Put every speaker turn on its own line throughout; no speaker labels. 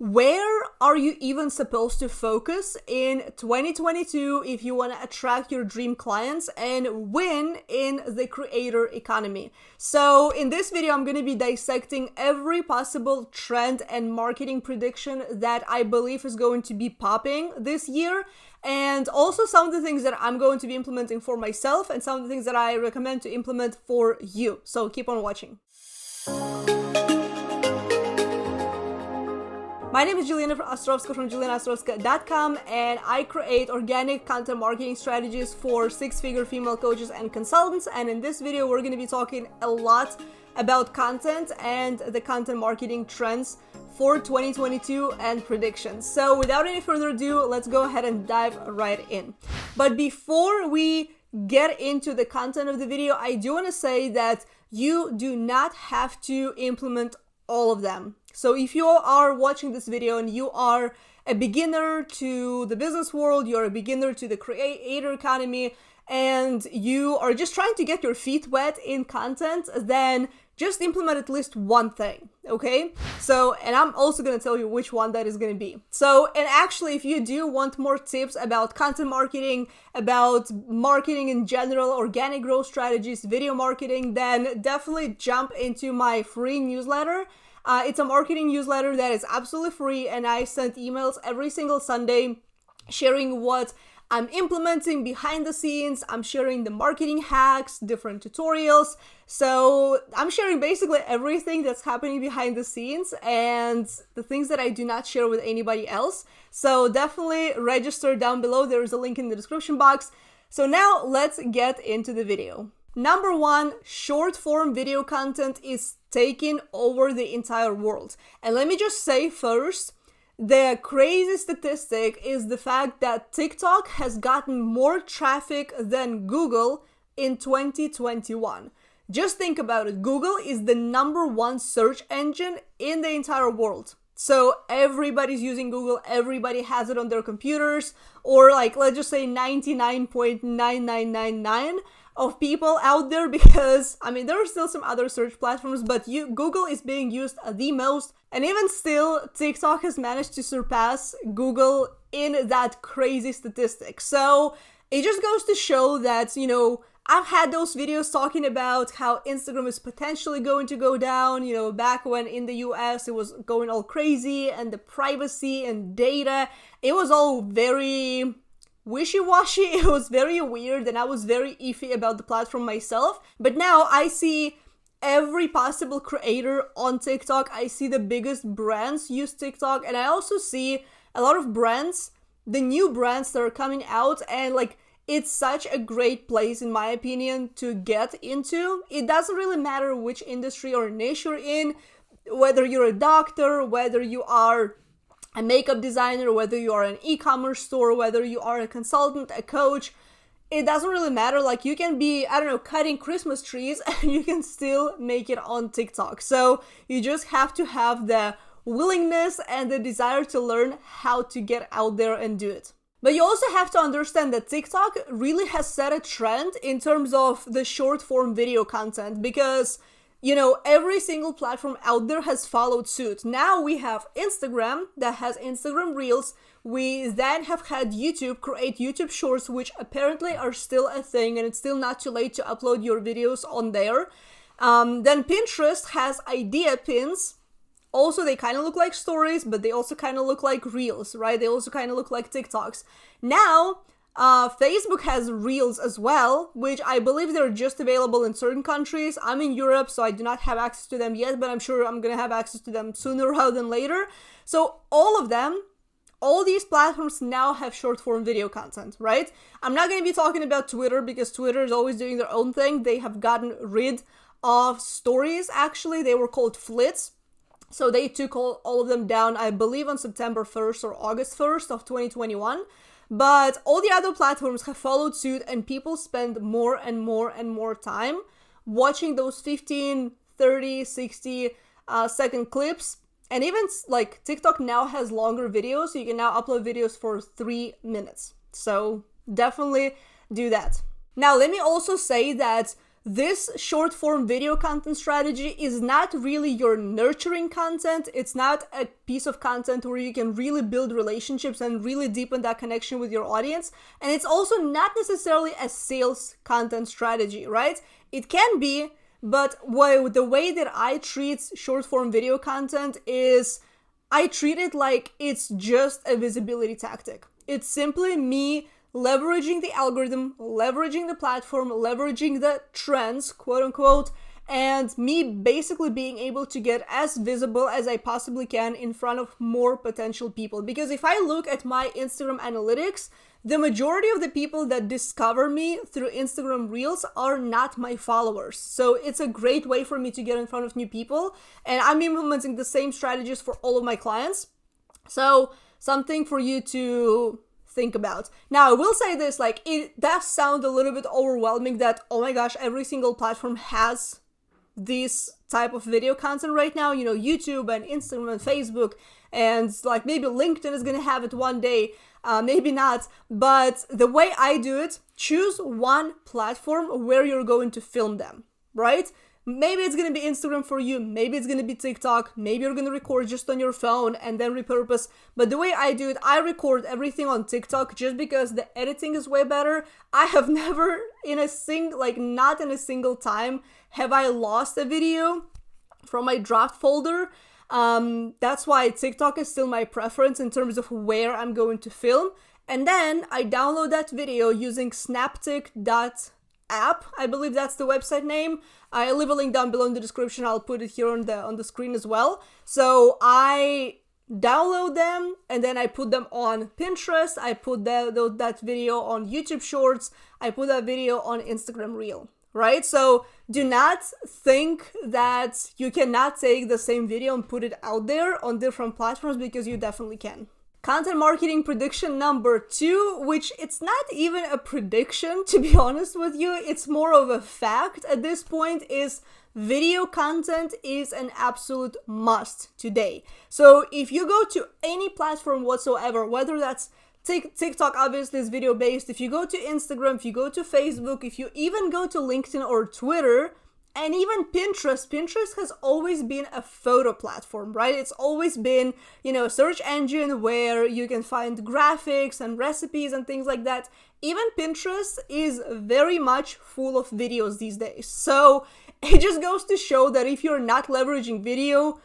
where are you even supposed to focus in 2022 if you want to attract your dream clients and win in the creator economy? So in this video, I'm going to be dissecting every possible trend and marketing prediction that I believe is going to be popping this year, and also some of the things that I'm going to be implementing for myself and some of the things that I recommend to implement for you. So keep on watching. My name is Jelena Ostrovska from JelenaOstrovska.com, and I create organic content marketing strategies for six-figure female coaches and consultants. And in this video, we're going to be talking a lot about content and the content marketing trends for 2022 and predictions. So without any further ado, let's go ahead and dive right in. But before we get into the content of the video, I do want to say that you do not have to implement all of them. So if you are watching this video and you are a beginner to the business world, you're a beginner to the creator economy, and you are just trying to get your feet wet in content, then just implement at least one thing, okay? So, and I'm also going to tell you which one that is going to be. So, and actually, if you do want more tips about content marketing, about marketing in general, organic growth strategies, video marketing, then definitely jump into my free newsletter. It's a marketing newsletter that is absolutely free, and I send emails every single Sunday sharing what I'm implementing behind the scenes. I'm sharing the marketing hacks, different tutorials. So I'm sharing basically everything that's happening behind the scenes and the things that I do not share with anybody else. So definitely register down below. There is a link in the description box. So now let's get into the video. Number one, short form video content is taking over the entire world. And let me just say first, the crazy statistic is the fact that TikTok has gotten more traffic than Google in 2021. Just think about it. Google is the #1 search engine in the entire world. So everybody's using Google, everybody has it on their computers, or like, let's just say 99.9999 of people out there, because I mean, there are still some other search platforms, but Google is being used the most. And even still, TikTok has managed to surpass Google in that crazy statistic. So it just goes to show that, you know, I've had those videos talking about how Instagram is potentially going to go down, you know, back when in the US it was going all crazy, and the privacy and data, it was all very wishy-washy. It was very weird, and I was very iffy about the platform myself. But now I see every possible creator on TikTok. I see the biggest brands use TikTok, and I also see a lot of brands, the new brands that are coming out, and like, it's such a great place, in my opinion, to get into. It doesn't really matter which industry or niche you're in, whether you're a doctor, whether you are a makeup designer, whether you are an e-commerce store, whether you are a consultant, a coach. It doesn't really matter. Like, you can be, I don't know, cutting Christmas trees and you can still make it on TikTok. So you just have to have the willingness and the desire to learn how to get out there and do it. But you also have to understand that TikTok really has set a trend in terms of the short form video content, because, you know, every single platform out there has followed suit. Now we have Instagram that has Instagram Reels. We then have had YouTube create YouTube Shorts, which apparently are still a thing, and it's still not too late to upload your videos on there. Then Pinterest has idea pins. Also, they kind of look like stories, but they also kind of look like Reels, right? They also kind of look like TikToks. Now, Facebook has Reels as well, which I believe they're just available in certain countries. I'm in Europe, so I do not have access to them yet, but I'm sure I'm going to have access to them sooner rather than later. So all of them, all these platforms now have short form video content, right? I'm not going to be talking about Twitter, because Twitter is always doing their own thing. They have gotten rid of stories, actually. They were called flits. So they took all of them down, I believe, on September 1st or August 1st of 2021. But all the other platforms have followed suit, and people spend more and more and more time watching those 15, 30, 60 second clips. And even like TikTok now has longer videos, so you can now upload videos for 3 minutes. So definitely do that. Now, let me also say that this short form video content strategy is not really your nurturing content. It's not a piece of content where you can really build relationships and really deepen that connection with your audience. And it's also not necessarily a sales content strategy, right? It can be, but the way that I treat short form video content is I treat it like it's just a visibility tactic. It's simply me leveraging the algorithm, leveraging the platform, leveraging the trends, quote unquote, and me basically being able to get as visible as I possibly can in front of more potential people. Because if I look at my Instagram analytics, the majority of the people that discover me through Instagram Reels are not my followers. So it's a great way for me to get in front of new people. And I'm implementing the same strategies for all of my clients. So something for you to think about. Now, I will say this, like, it does sound a little bit overwhelming that, oh my gosh, every single platform has this type of video content right now, you know, YouTube and Instagram and Facebook, and like maybe LinkedIn is gonna have it one day, maybe not, but the way I do it, choose one platform where you're going to film them, right? Maybe it's going to be Instagram for you, maybe it's going to be TikTok, maybe you're going to record just on your phone and then repurpose. But the way I do it, I record everything on TikTok just because the editing is way better. I have never not in a single time have I lost a video from my draft folder. That's why TikTok is still my preference in terms of where I'm going to film. And then I download that video using snaptic.app. I believe that's the website name. I'll leave a link down below in the description. I'll put it here on the screen as well. So I download them and then I put them on Pinterest. I put that video on YouTube Shorts. I put that video on Instagram Reel, right? So do not think that you cannot take the same video and put it out there on different platforms, because you definitely can. Content marketing prediction number 2, which it's not even a prediction, to be honest with you, it's more of a fact at this point, is video content is an absolute must today. So if you go to any platform whatsoever, whether that's TikTok obviously is video based, if you go to Instagram, if you go to Facebook, if you even go to LinkedIn or Twitter, and even Pinterest has always been a photo platform, right? It's always been, a search engine where you can find graphics and recipes and things like that. Even Pinterest is very much full of videos these days. So it just goes to show that if you're not leveraging video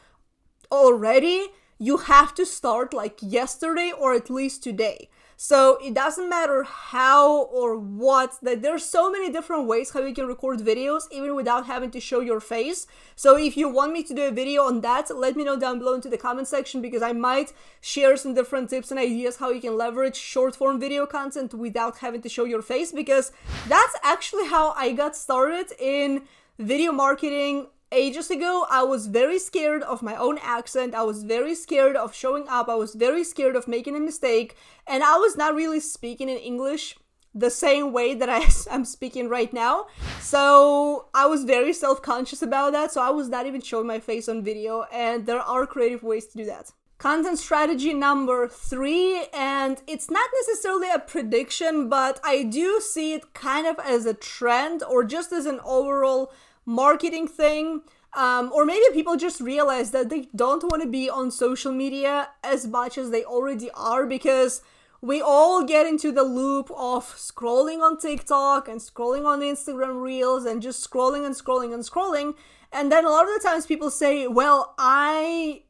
already, you have to start like yesterday or at least today. So it doesn't matter how or what, that there's so many different ways how you can record videos even without having to show your face. So if you want me to do a video on that, let me know down below into the comment section, because I might share some different tips and ideas how you can leverage short form video content without having to show your face, because that's actually how I got started in video marketing. Ages ago, I was very scared of my own accent. I was very scared of showing up. I was very scared of making a mistake. And I was not really speaking in English the same way that I'm speaking right now. So I was very self-conscious about that. So I was not even showing my face on video. And there are creative ways to do that. Content strategy number 3, and it's not necessarily a prediction, but I do see it kind of as a trend or just as an overall marketing thing, or maybe people just realize that they don't want to be on social media as much as they already are, because we all get into the loop of scrolling on TikTok and scrolling on Instagram Reels and just scrolling and scrolling and scrolling. And then a lot of the times people say, well, I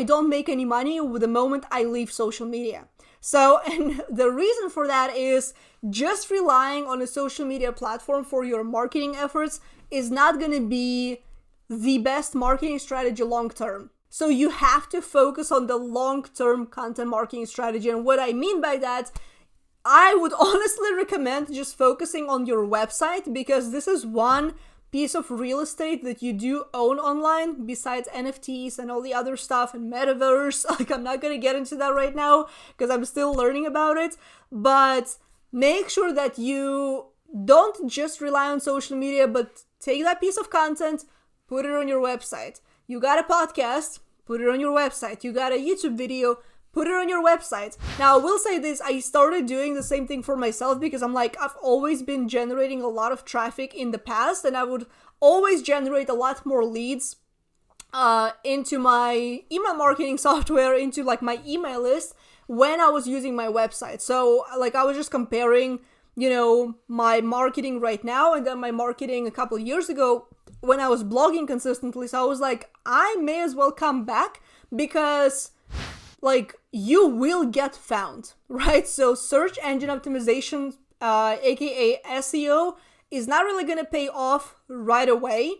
don't make any money with the moment I leave social media. So, and the reason for that is just relying on a social media platform for your marketing efforts is not going to be the best marketing strategy long term. So you have to focus on the long-term content marketing strategy. And what I mean by that, I would honestly recommend just focusing on your website, because this is one piece of real estate that you do own online besides NFTs and all the other stuff and metaverse. Like, I'm not going to get into that right now because I'm still learning about it, but make sure that you don't just rely on social media, but take that piece of content, put it on your website. You got a podcast, put it on your website. You got a YouTube video, put it on your website. Now, I will say this, I started doing the same thing for myself because I'm like, I've always been generating a lot of traffic in the past, and I would always generate a lot more leads into my email marketing software, into like my email list when I was using my website. So like I was just comparing, you know, my marketing right now and then my marketing a couple of years ago when I was blogging consistently. So I was like, I may as well come back because like you will get found, right? So search engine optimization, aka SEO, is not really going to pay off right away.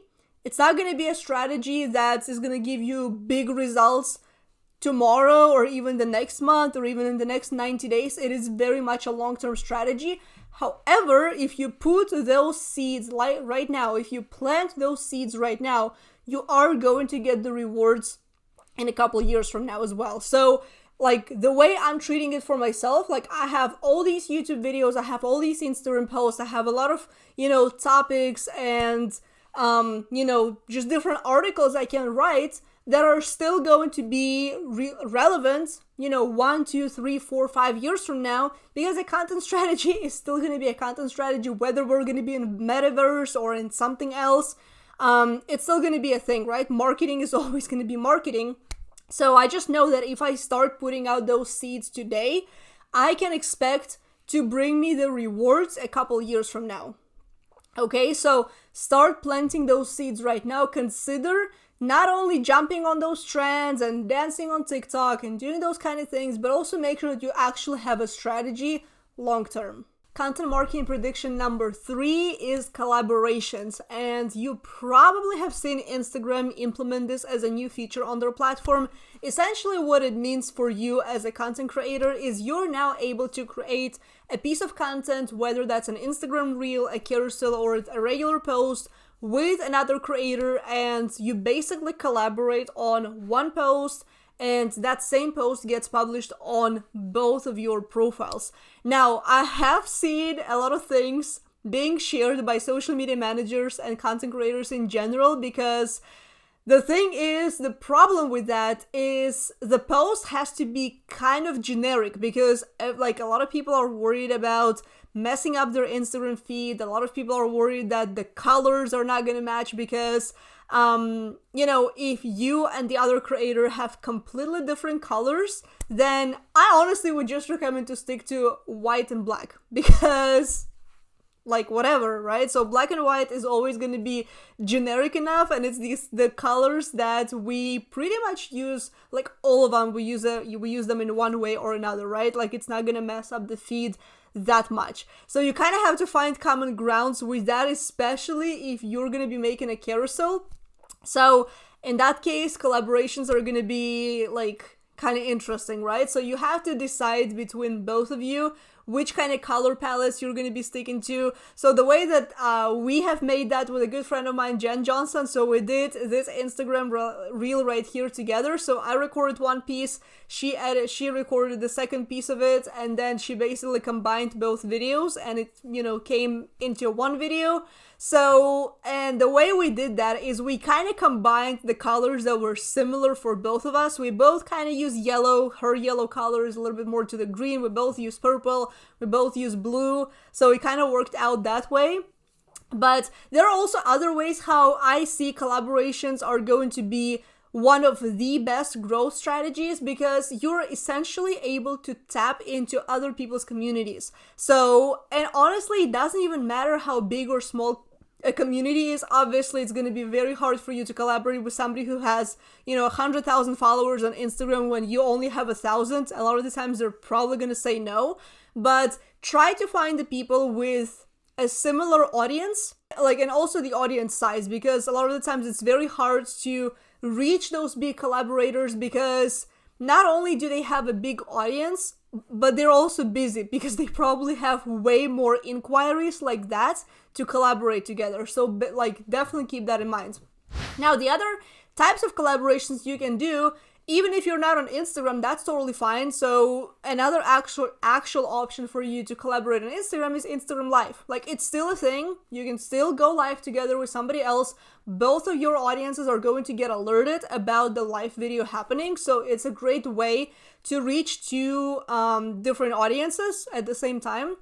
It's not going to be a strategy that is going to give you big results tomorrow or even the next month or even in the next 90 days. It is very much a long-term strategy. However, if you put those seeds like right now, if you plant those seeds right now, you are going to get the rewards in a couple of years from now as well. So like the way I'm treating it for myself, like I have all these YouTube videos, I have all these Instagram posts, I have a lot of, you know, topics and you know, just different articles I can write that are still going to be relevant, you know, 1, 2, 3, 4, 5 years from now, because a content strategy is still going to be a content strategy, whether we're going to be in metaverse or in something else. It's still going to be a thing, right? Marketing is always going to be marketing. So I just know that if I start putting out those seeds today, I can expect to bring me the rewards a couple years from now. Okay, so start planting those seeds right now. Consider not only jumping on those trends and dancing on TikTok and doing those kind of things, but also make sure that you actually have a strategy long term. Content marketing prediction number 3 is collaborations, and you probably have seen Instagram implement this as a new feature on their platform. Essentially what it means for you as a content creator is you're now able to create a piece of content, whether that's an Instagram reel, a carousel, or a regular post, with another creator, and you basically collaborate on one post, and that same post gets published on both of your profiles. Now, I have seen a lot of things being shared by social media managers and content creators in general, because the thing is, the problem with that is the post has to be kind of generic, because like a lot of people are worried about messing up their Instagram feed. A lot of people are worried that the colors are not going to match because, you know, if you and the other creator have completely different colors, then I honestly would just recommend to stick to white and black, because like whatever, right? So black and white is always going to be generic enough, and it's the colors that we pretty much use, like all of them, we use them in one way or another, right? Like it's not going to mess up the feed that much. So you kind of have to find common grounds with that, especially if you're going to be making a carousel. So in that case, collaborations are going to be like kind of interesting, right? So you have to decide between both of you which kind of color palettes you're going to be sticking to. So the way that we have made that with a good friend of mine, Jen Johnson, so we did this Instagram reel right here together. So I recorded one piece, she recorded the second piece of it, and then she basically combined both videos, and it, you know, came into one video. So, and the way we did that is we kind of combined the colors that were similar for both of us. We both kind of use yellow. Her yellow color is a little bit more to the green. We both use purple. We both use blue. So it kind of worked out that way. But there are also other ways how I see collaborations are going to be one of the best growth strategies, because you're essentially able to tap into other people's communities. So, and honestly, it doesn't even matter how big or small a community is. Obviously, it's going to be very hard for you to collaborate with somebody who has, 100,000 followers on Instagram when you only have 1,000. A lot of the times they're probably going to say no, but try to find the people with a similar audience, and also the audience size, because a lot of the times it's very hard to reach those big collaborators, because not only do they have a big audience, but they're also busy, because they probably have way more inquiries like that to collaborate together. So definitely keep that in mind. Now, the other types of collaborations you can do even if you're not on Instagram, that's totally fine. So another actual option for you to collaborate on Instagram is Instagram Live. Like, it's still a thing. You can still go live together with somebody else. Both of your audiences are going to get alerted about the live video happening. So it's a great way to reach two different audiences at the same time.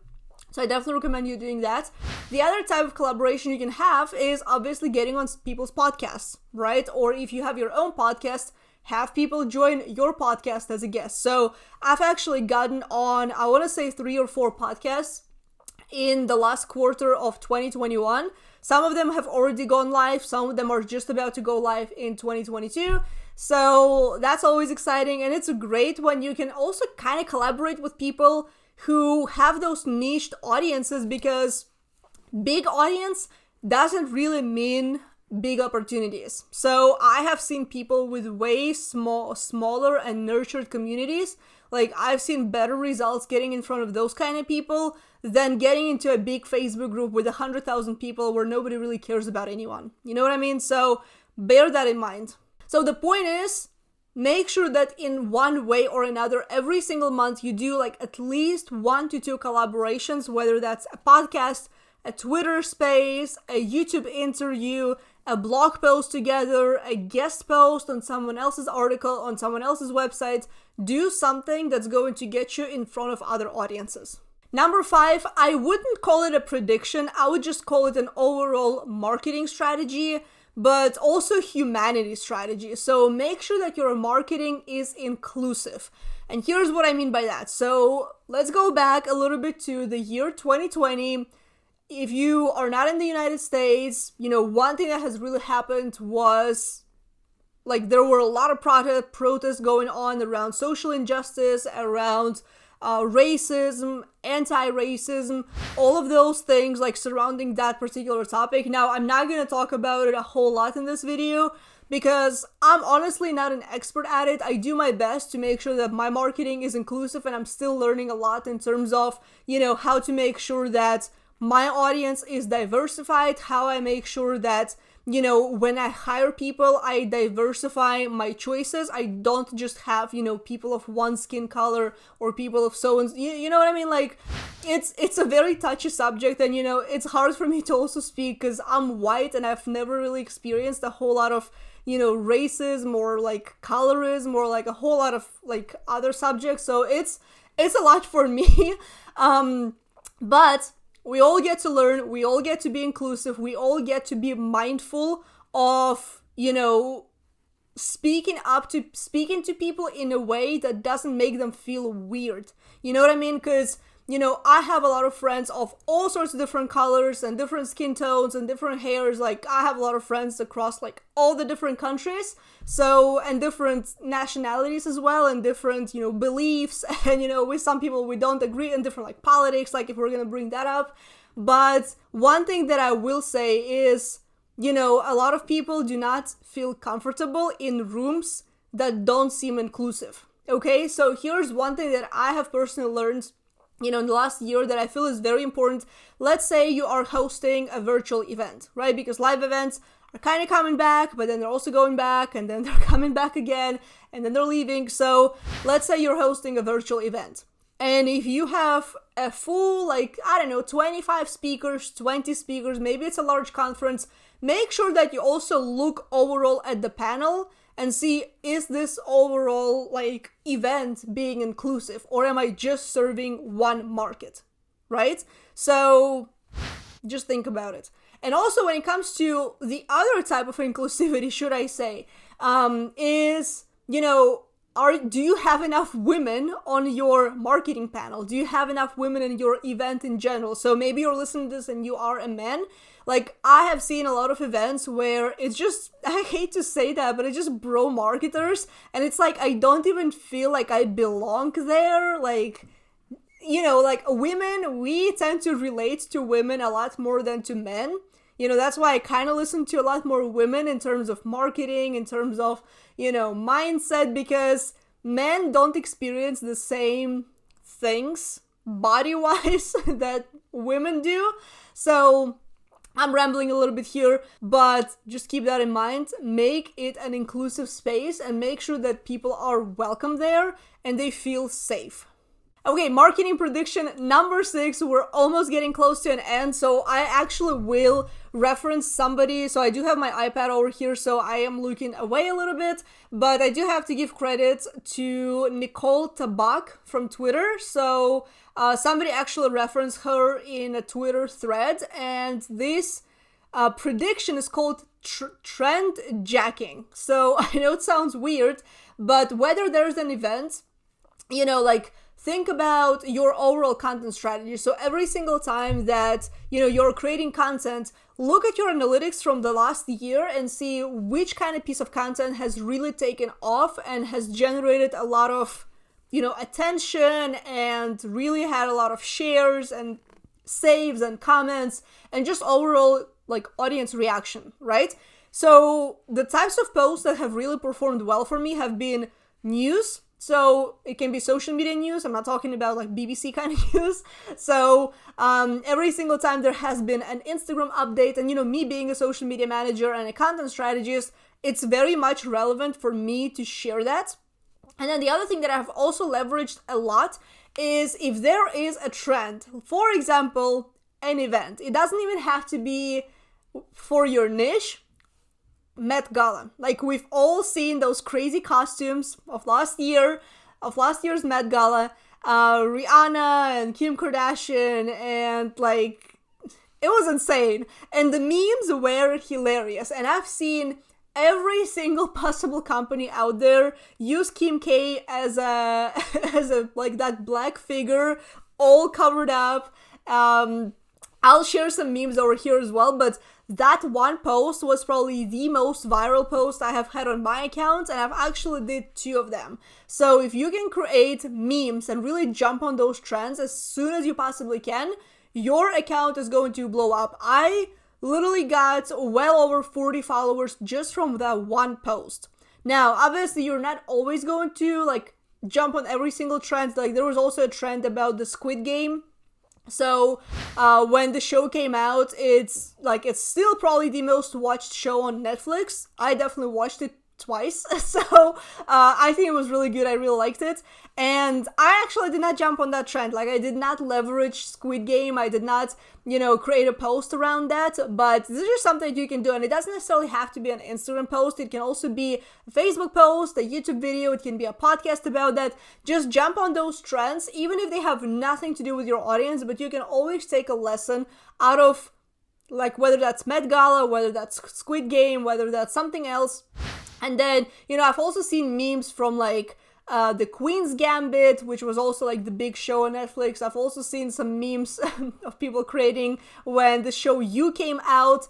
So I definitely recommend you doing that. The other type of collaboration you can have is obviously getting on people's podcasts, right? Or if you have your own podcast, have people join your podcast as a guest. So I've actually gotten on, I want to say 3 or 4 podcasts in the last quarter of 2021. Some of them have already gone live. Some of them are just about to go live in 2022. So that's always exciting. And it's great when you can also kind of collaborate with people who have those niched audiences, because big audience doesn't really mean big opportunities. So I have seen people with way smaller and nurtured communities. Like, I've seen better results getting in front of those kind of people than getting into a big Facebook group with 100,000 people where nobody really cares about anyone. You know what I mean? So bear that in mind. So the point is, make sure that in one way or another, every single month you do like at least 1 to 2 collaborations, whether that's a podcast, a Twitter space, a YouTube interview, a blog post together, a guest post on someone else's article, on someone else's website. Do something that's going to get you in front of other audiences. Number 5, I wouldn't call it a prediction. I would just call it an overall marketing strategy, but also humanity strategy. So make sure that your marketing is inclusive. And here's what I mean by that. So let's go back a little bit to the year 2020. If you are not in the United States, one thing that has really happened was, like, there were a lot of protests going on around social injustice, around racism, anti-racism, all of those things like surrounding that particular topic. Now, I'm not going to talk about it a whole lot in this video because I'm honestly not an expert at it. I do my best to make sure that my marketing is inclusive, and I'm still learning a lot in terms of, how to make sure that my audience is diversified, how I make sure that, when I hire people, I diversify my choices. I don't just have, people of one skin color or people of so and you know what I mean? Like, it's a very touchy subject, and, it's hard for me to also speak because I'm white and I've never really experienced a whole lot of, racism or like colorism or like a whole lot of like other subjects. So it's a lot for me. But we all get to learn, we all get to be inclusive, we all get to be mindful of, speaking to people in a way that doesn't make them feel weird. You know what I mean? Because, I have a lot of friends of all sorts of different colors and different skin tones and different hairs. Like, I have a lot of friends across like all the different countries, so, and different nationalities as well, and different, beliefs, and, with some people we don't agree, and different like politics, like if we're gonna bring that up. But one thing that I will say is, a lot of people do not feel comfortable in rooms that don't seem inclusive. Okay, so here's one thing that I have personally learned, in the last year that I feel is very important. Let's say you are hosting a virtual event, right? Because live events are kind of coming back, but then they're also going back, and then they're coming back again, and then they're leaving. So let's say you're hosting a virtual event. And if you have a full, 25 speakers, 20 speakers, maybe it's a large conference, make sure that you also look overall at the panel and see, is this overall, event being inclusive? Or am I just serving one market, right? So just think about it. And also when it comes to the other type of inclusivity, should I say, is, do you have enough women on your marketing panel? Do you have enough women in your event in general? So maybe you're listening to this and you are a man. Like, I have seen a lot of events where it's just, I hate to say that, but it's just bro marketers. And it's like, I don't even feel like I belong there. Like, women, we tend to relate to women a lot more than to men. That's why I kind of listen to a lot more women in terms of marketing, in terms of, mindset, because men don't experience the same things body-wise that women do. So I'm rambling a little bit here, but just keep that in mind. Make it an inclusive space and make sure that people are welcome there and they feel safe. Okay, marketing prediction number 6. We're almost getting close to an end, so I actually will reference somebody. So I do have my iPad over here, so I am looking away a little bit, but I do have to give credit to Nicole Tabak from Twitter. So somebody actually referenced her in a Twitter thread, and this prediction is called trend jacking. So I know it sounds weird, but whether there's an event, like, think about your overall content strategy. So every single time that, you're creating content, look at your analytics from the last year and see which kind of piece of content has really taken off and has generated a lot of, attention and really had a lot of shares and saves and comments and just overall, like, audience reaction, right? So the types of posts that have really performed well for me have been news. So it can be social media news. I'm not talking about like BBC kind of news. So every single time there has been an Instagram update, and me being a social media manager and a content strategist, it's very much relevant for me to share that. And then the other thing that I've also leveraged a lot is if there is a trend, for example, an event. It doesn't even have to be for your niche. Met Gala. Like, we've all seen those crazy costumes of last year's Met Gala, Rihanna and Kim Kardashian, and like, it was insane. And the memes were hilarious. And I've seen every single possible company out there use Kim K as a like that black figure, all covered up. I'll share some memes over here as well, but that one post was probably the most viral post I have had on my account, and I've actually did 2 of them. So if you can create memes and really jump on those trends as soon as you possibly can, your account is going to blow up. I literally got well over 40 followers just from that one post. Now, obviously, you're not always going to like jump on every single trend. Like, there was also a trend about the Squid Game. So when the show came out, it's still probably the most watched show on Netflix. I definitely watched it twice. So I think it was really good. I really liked it. And I actually did not jump on that trend. Like, I did not leverage Squid Game. I did not, create a post around that. But this is just something that you can do. And it doesn't necessarily have to be an Instagram post. It can also be a Facebook post, a YouTube video. It can be a podcast about that. Just jump on those trends, even if they have nothing to do with your audience. But you can always take a lesson out of, like, whether that's Met Gala, whether that's Squid Game, whether that's something else. And then, I've also seen memes from, like, the Queen's Gambit, which was also like the big show on Netflix. I've also seen some memes of people creating when the show You came out.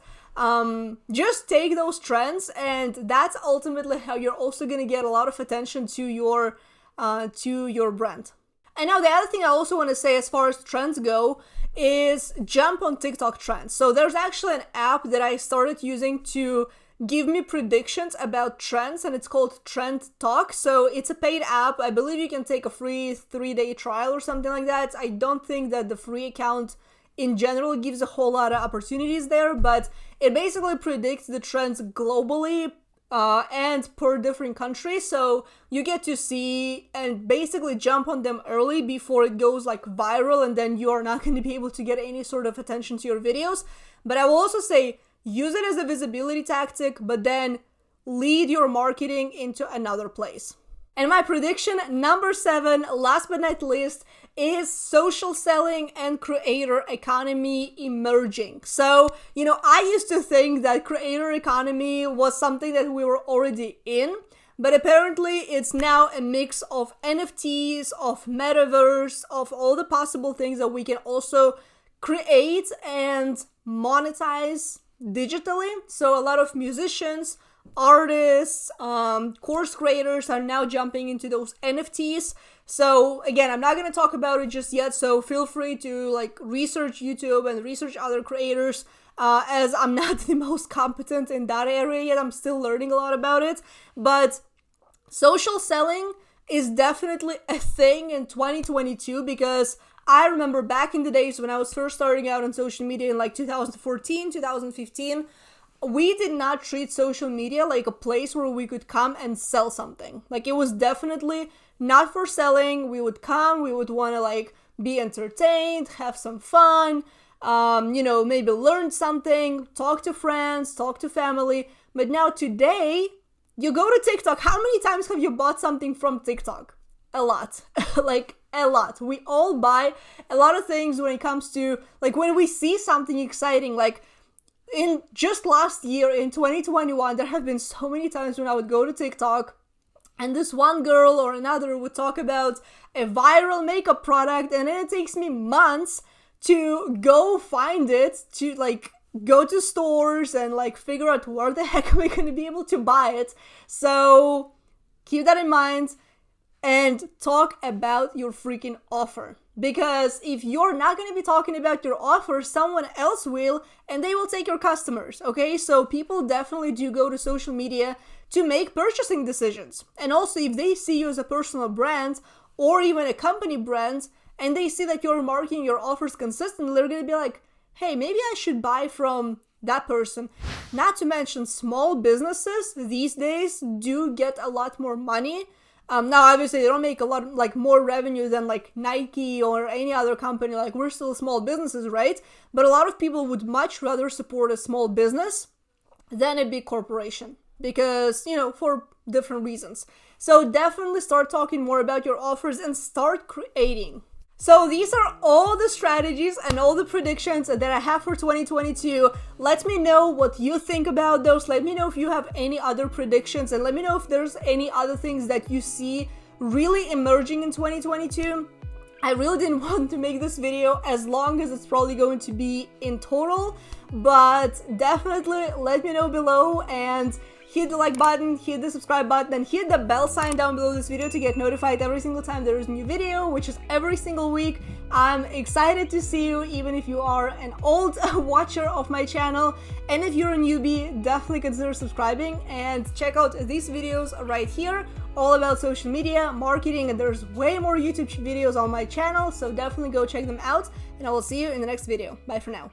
Just take those trends, and that's ultimately how you're also going to get a lot of attention to your brand. And now the other thing I also want to say as far as trends go is jump on TikTok trends. So there's actually an app that I started using to give me predictions about trends, and it's called Trend Talk. So it's a paid app. I believe you can take a free 3-day trial or something like that. I don't think that the free account in general gives a whole lot of opportunities there, but it basically predicts the trends globally and per different countries. So you get to see and basically jump on them early before it goes like viral, and then you are not going to be able to get any sort of attention to your videos. But I will also say, use it as a visibility tactic, but then lead your marketing into another place. And my prediction number 7, last but not least, is social selling and creator economy emerging. So, I used to think that creator economy was something that we were already in, but apparently it's now a mix of NFTs, of metaverse, of all the possible things that we can also create and monetize digitally. So a lot of musicians, artists, course creators are now jumping into those NFTs. So again, I'm not going to talk about it just yet, so feel free to like research YouTube and research other creators, as I'm not the most competent in that area yet. I'm still learning a lot about it. But social selling is definitely a thing in 2022, because I remember back in the days when I was first starting out on social media in like 2014, 2015, we did not treat social media like a place where we could come and sell something. Like, it was definitely not for selling. We would come, we would want to like be entertained, have some fun, maybe learn something, talk to friends, talk to family. But now today, you go to TikTok. How many times have you bought something from TikTok? A lot. Like, a lot. We all buy a lot of things when it comes to, like, when we see something exciting, like, in just last year, in 2021, there have been so many times when I would go to TikTok and this one girl or another would talk about a viral makeup product, and then it takes me months to go find it, to like go to stores and like figure out where the heck am I going to be able to buy it. So keep that in mind and talk about your freaking offer. Because if you're not going to be talking about your offer, someone else will, and they will take your customers, okay? So people definitely do go to social media to make purchasing decisions. And also, if they see you as a personal brand or even a company brand, and they see that you're marketing your offers consistently, they're going to be like, hey, maybe I should buy from that person. Not to mention, small businesses these days do get a lot more money. Now, obviously, they don't make a lot, like, more revenue than, like, Nike or any other company. Like, we're still small businesses, right? But a lot of people would much rather support a small business than a big corporation because, for different reasons. So definitely start talking more about your offers and start creating. So these are all the strategies and all the predictions that I have for 2022. Let me know what you think about those. Let me know if you have any other predictions, and let me know if there's any other things that you see really emerging in 2022. I really didn't want to make this video as long as it's probably going to be in total, but definitely let me know below and hit the like button, hit the subscribe button, and hit the bell sign down below this video to get notified every single time there is a new video, which is every single week. I'm excited to see you, even if you are an old watcher of my channel. And if you're a newbie, definitely consider subscribing and check out these videos right here, all about social media, marketing, and there's way more YouTube videos on my channel, so definitely go check them out, and I will see you in the next video. Bye for now.